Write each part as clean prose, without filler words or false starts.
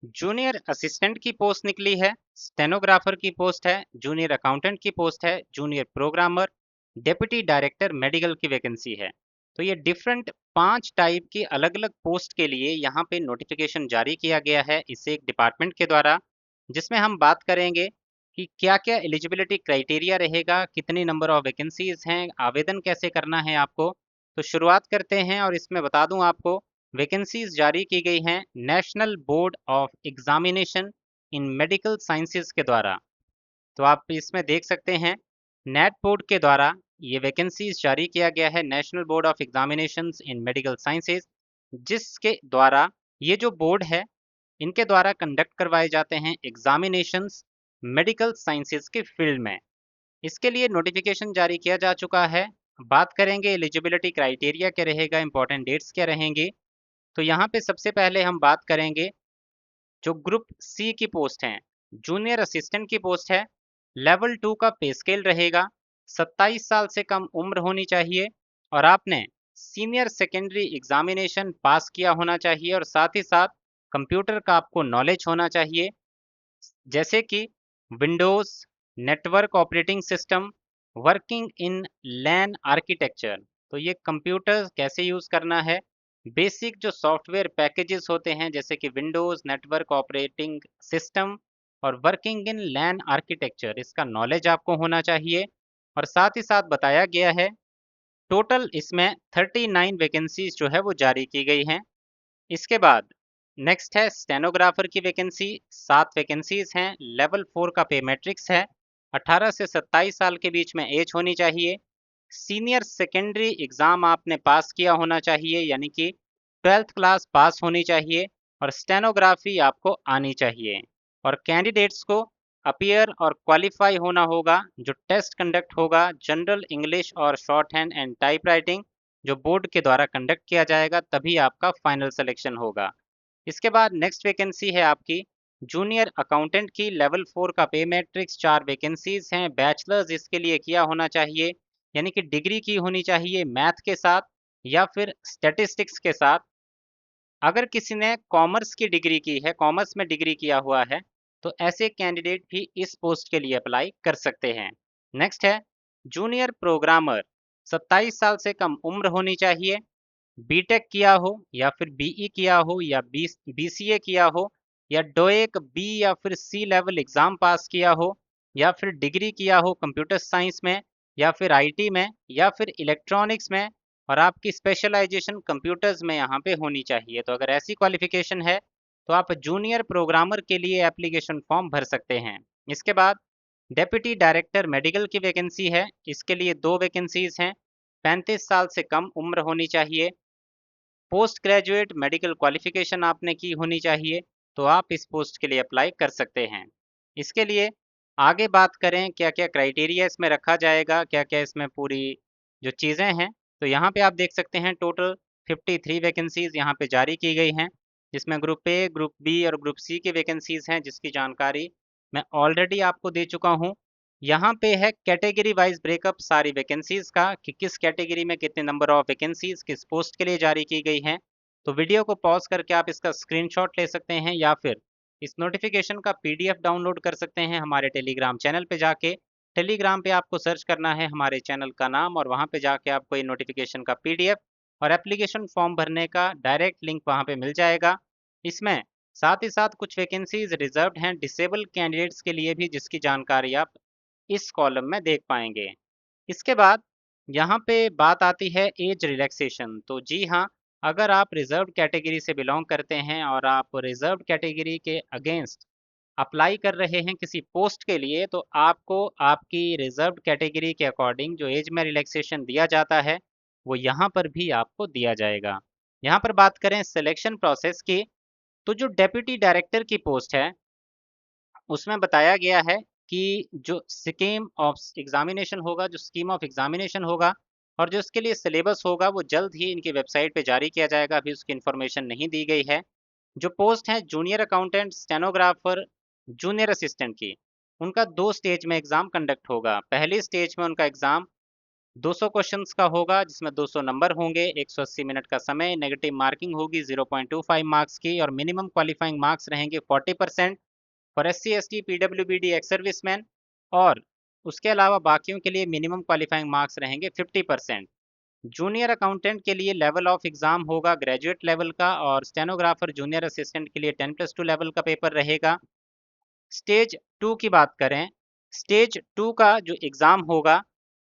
Junior assistant की post निकली है, स्टेनोग्राफर की पोस्ट है, जूनियर अकाउंटेंट की पोस्ट है, junior programmer, deputy director medical की वैकेंसी है। तो ये डिफरेंट 5 टाइप की अलग अलग पोस्ट के लिए यहाँ पे नोटिफिकेशन जारी किया गया है इससे एक डिपार्टमेंट के द्वारा, जिसमें हम बात करेंगे कि क्या क्या एलिजिबिलिटी क्राइटेरिया रहेगा, कितनी नंबर ऑफ वैकेंसीज हैं, आवेदन कैसे करना है आपको। तो शुरुआत करते हैं और इसमें बता दूं आपको, वैकेंसीज जारी की गई हैं national board of examination in medical sciences के द्वारा। तो आप इसमें देख सकते हैं नेट बोर्ड के द्वारा ये वैकेंसीज जारी किया गया है, national board of examinations in medical sciences, जिसके द्वारा ये जो बोर्ड है इनके द्वारा कंडक्ट करवाए जाते हैं एग्जामिनेशंस मेडिकल साइंसेज के फील्ड में। इसके लिए नोटिफिकेशन जारी किया जा चुका है। बात करेंगे एलिजिबिलिटी क्राइटेरिया क्या रहेगा, इंपॉर्टेंट डेट्स क्या रहेंगी। तो यहाँ पे सबसे पहले हम बात करेंगे जो ग्रुप सी की पोस्ट है, जूनियर असिस्टेंट की पोस्ट है। लेवल 2 का पे स्केल रहेगा, 27 साल से कम उम्र होनी चाहिए और आपने सीनियर सेकेंडरी एग्जामिनेशन पास किया होना चाहिए और साथ ही साथ कंप्यूटर का आपको नॉलेज होना चाहिए, जैसे कि Windows, network operating system, working in LAN architecture. तो ये कंप्यूटर कैसे यूज करना है, बेसिक जो सॉफ्टवेयर पैकेजेस होते हैं जैसे कि विंडोज, नेटवर्क ऑपरेटिंग सिस्टम और वर्किंग इन लैन आर्किटेक्चर, इसका नॉलेज आपको होना चाहिए। और साथ ही साथ बताया गया है टोटल इसमें 39 वैकेंसीज जो है वो जारी की गई हैं। इसके बाद नेक्स्ट है स्टेनोग्राफर की वैकेंसी, 7 वैकेंसीज हैं। लेवल 4 का पे मैट्रिक्स है, 18 से 27 साल के बीच में एज होनी चाहिए। सीनियर सेकेंडरी एग्जाम आपने पास किया होना चाहिए, यानी कि 12th क्लास पास होनी चाहिए और स्टेनोग्राफी आपको आनी चाहिए। और कैंडिडेट्स को अपीयर और क्वालिफाई होना होगा। जो टेस्ट कंडक्ट होगा जनरल इंग्लिश और short hand and type writing, जो बोर्ड के द्वारा कंडक्ट किया जाएगा, तभी आपका फाइनल सिलेक्शन होगा। इसके बाद नेक्स्ट वैकेंसी है आपकी जूनियर अकाउंटेंट की, लेवल 4 का पे मैट्रिक्स, 4 वैकेंसीज हैं। बैचलर्स इसके लिए किया होना चाहिए, यानी कि डिग्री की होनी चाहिए मैथ के साथ या फिर स्टैटिस्टिक्स के साथ। अगर किसी ने कॉमर्स की डिग्री की है, कॉमर्स में डिग्री किया हुआ है, तो ऐसे कैंडिडेट भी इस पोस्ट के लिए अप्लाई कर सकते हैं। नेक्स्ट है जूनियर प्रोग्रामर, 27 साल से कम उम्र होनी चाहिए, बीटेक किया हो या फिर बीई किया हो या बीसीए किया हो या डोएक बी या फिर सी लेवल एग्जाम पास किया हो या फिर डिग्री किया हो कंप्यूटर साइंस में या फिर आईटी में या फिर इलेक्ट्रॉनिक्स में और आपकी स्पेशलाइजेशन कंप्यूटर्स में यहाँ पे होनी चाहिए। तो अगर ऐसी क्वालिफिकेशन है तो आप जूनियर प्रोग्रामर के लिए एप्लीकेशन फॉर्म भर सकते हैं। इसके बाद डेप्यूटी डायरेक्टर मेडिकल की वैकेंसी है, इसके लिए 2 वैकेंसीज हैं। 35 साल से कम उम्र होनी चाहिए, पोस्ट ग्रेजुएट मेडिकल क्वालिफिकेशन आपने की होनी चाहिए, तो आप इस पोस्ट के लिए अप्लाई कर सकते हैं। इसके लिए आगे बात करें क्या क्या क्राइटेरिया इसमें रखा जाएगा, क्या क्या इसमें पूरी जो चीज़ें हैं, तो यहाँ पे आप देख सकते हैं टोटल 53 वैकेंसीज यहाँ पे जारी की गई हैं, जिसमें ग्रुप ए, ग्रुप बी और ग्रुप सी की वैकेंसीज हैं, जिसकी जानकारी मैं ऑलरेडी आपको दे चुका हूँ। यहाँ पे है कैटेगरी वाइज ब्रेकअप सारी वैकेंसीज का कि किस कैटेगरी में कितने नंबर ऑफ वैकेंसीज किस पोस्ट के लिए जारी की गई हैं। तो वीडियो को पॉज करके आप इसका स्क्रीनशॉट ले सकते हैं या फिर इस नोटिफिकेशन का पीडीएफ डाउनलोड कर सकते हैं हमारे टेलीग्राम चैनल पे जाके। टेलीग्राम पे आपको सर्च करना है हमारे चैनल का नाम और वहाँ पे जाके आपको ये नोटिफिकेशन का पीडीएफ और एप्लीकेशन फॉर्म भरने का डायरेक्ट लिंक वहाँ पे मिल जाएगा। इसमें साथ ही साथ कुछ वैकेंसीज रिजर्व्ड हैं डिसेबल कैंडिडेट्स के लिए भी, जिसकी जानकारी आप इस कॉलम में देख पाएंगे। इसके बाद यहाँ पे बात आती है एज रिलैक्सेशन। तो जी हाँ, अगर आप रिजर्व्ड कैटेगरी से बिलोंग करते हैं और आप रिजर्व्ड कैटेगरी के अगेंस्ट अप्लाई कर रहे हैं किसी पोस्ट के लिए, तो आपको आपकी रिजर्व्ड कैटेगरी के अकॉर्डिंग जो एज में रिलैक्सेशन दिया जाता है वो यहाँ पर भी आपको दिया जाएगा। यहाँ पर बात करें सिलेक्शन प्रोसेस की, तो जो डेप्यूटी डायरेक्टर की पोस्ट है उसमें बताया गया है कि जो स्कीम ऑफ एग्जामिनेशन होगा, जो स्कीम ऑफ एग्जामिनेशन होगा और जो इसके लिए सिलेबस होगा वो जल्द ही इनकी वेबसाइट पे जारी किया जाएगा, अभी उसकी इन्फॉर्मेशन नहीं दी गई है। जो पोस्ट है junior accountant, stenographer, junior assistant की, उनका 2 स्टेज में एग्जाम कंडक्ट होगा। पहली स्टेज में उनका एग्जाम 200 क्वेश्चंस का होगा जिसमें 200 नंबर होंगे, 180 मिनट का समय, नेगेटिव मार्किंग होगी 0.25 मार्क्स की और मिनिमम क्वालिफाइंग मार्क्स रहेंगे 40% for SC ST PWBD ex serviceman और उसके अलावा बाकियों के लिए मिनिमम क्वालिफाइंग मार्क्स रहेंगे 50%। जूनियर अकाउंटेंट के लिए लेवल ऑफ एग्जाम होगा ग्रेजुएट लेवल का और स्टेनोग्राफर जूनियर असिस्टेंट के लिए 10+2 लेवल का पेपर रहेगा। स्टेज 2 की बात करें, स्टेज 2 का जो एग्ज़ाम होगा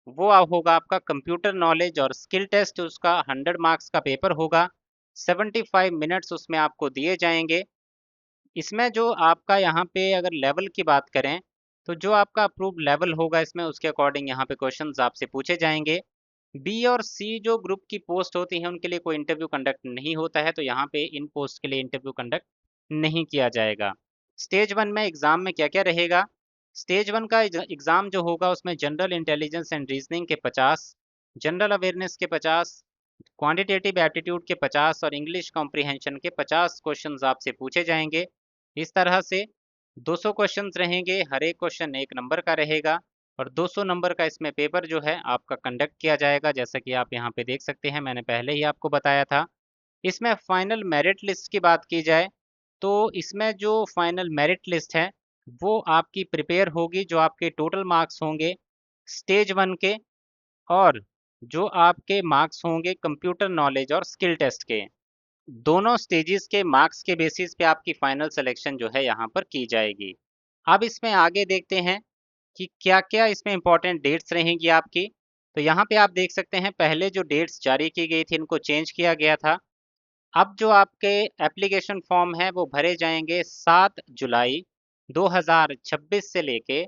वो होगा आपका कंप्यूटर नॉलेज और स्किल टेस्ट, उसका 100 मार्क्स का पेपर होगा, 75 मिनट्स उसमें आपको दिए जाएंगे। इसमें जो आपका यहाँ पे अगर लेवल की बात करें तो जो आपका अप्रूव लेवल होगा इसमें उसके अकॉर्डिंग यहाँ पे क्वेश्चंस आपसे पूछे जाएंगे। बी और सी जो ग्रुप की पोस्ट होती है उनके लिए कोई इंटरव्यू कंडक्ट नहीं होता है, तो यहाँ पे इन पोस्ट के लिए इंटरव्यू कंडक्ट नहीं किया जाएगा। स्टेज 1 में एग्ज़ाम में क्या क्या रहेगा? स्टेज 1 का एग्ज़ाम जो होगा उसमें जनरल इंटेलिजेंस एंड रीजनिंग के 50, जनरल अवेयरनेस के 50, क्वांटिटेटिव एप्टीट्यूड के 50 और इंग्लिश कॉम्प्रिहेंशन के 50 क्वेश्चंस आपसे पूछे जाएंगे। इस तरह से 200 क्वेश्चंस रहेंगे, हर एक क्वेश्चन 1 नंबर का रहेगा और 200 नंबर का इसमें पेपर जो है आपका कंडक्ट किया जाएगा, जैसा कि आप यहाँ पे देख सकते हैं, मैंने पहले ही आपको बताया था। इसमें फाइनल मेरिट लिस्ट की बात की जाए तो इसमें जो फाइनल मेरिट लिस्ट है वो आपकी प्रिपेयर होगी, जो आपके टोटल मार्क्स होंगे स्टेज 1 के और जो आपके मार्क्स होंगे कंप्यूटर नॉलेज और स्किल टेस्ट के, दोनों स्टेजेस के मार्क्स के बेसिस पे आपकी फाइनल सिलेक्शन जो है यहाँ पर की जाएगी। अब इसमें आगे देखते हैं कि क्या-क्या इसमें इम्पोर्टेंट डेट्स रहेंगी आपकी। तो यहाँ पे आप देख सकते हैं पहले जो डेट्स जारी की गई थी इनको चेंज किया गया था। अब जो आपके एप्लीकेशन फॉर्म है वो भरे जाएंगे 7 जुलाई 2026 से लेके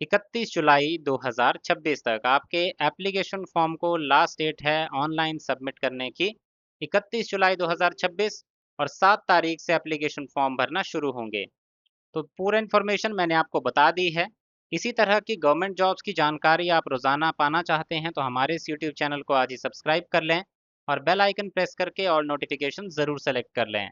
31 जुलाई 2026 तक। आपके एप्लीकेशन फॉर्म को लास्ट डेट है ऑनलाइन सबमिट करने की 31 जुलाई 2026 और 7 तारीख से एप्लीकेशन फॉर्म भरना शुरू होंगे। तो पूरा इन्फॉर्मेशन मैंने आपको बता दी है। इसी तरह की गवर्नमेंट जॉब्स की जानकारी आप रोज़ाना पाना चाहते हैं तो हमारे इस यूट्यूब चैनल को आज ही सब्सक्राइब कर लें और बेल आइकन प्रेस करके ऑल नोटिफिकेशन ज़रूर सेलेक्ट कर लें।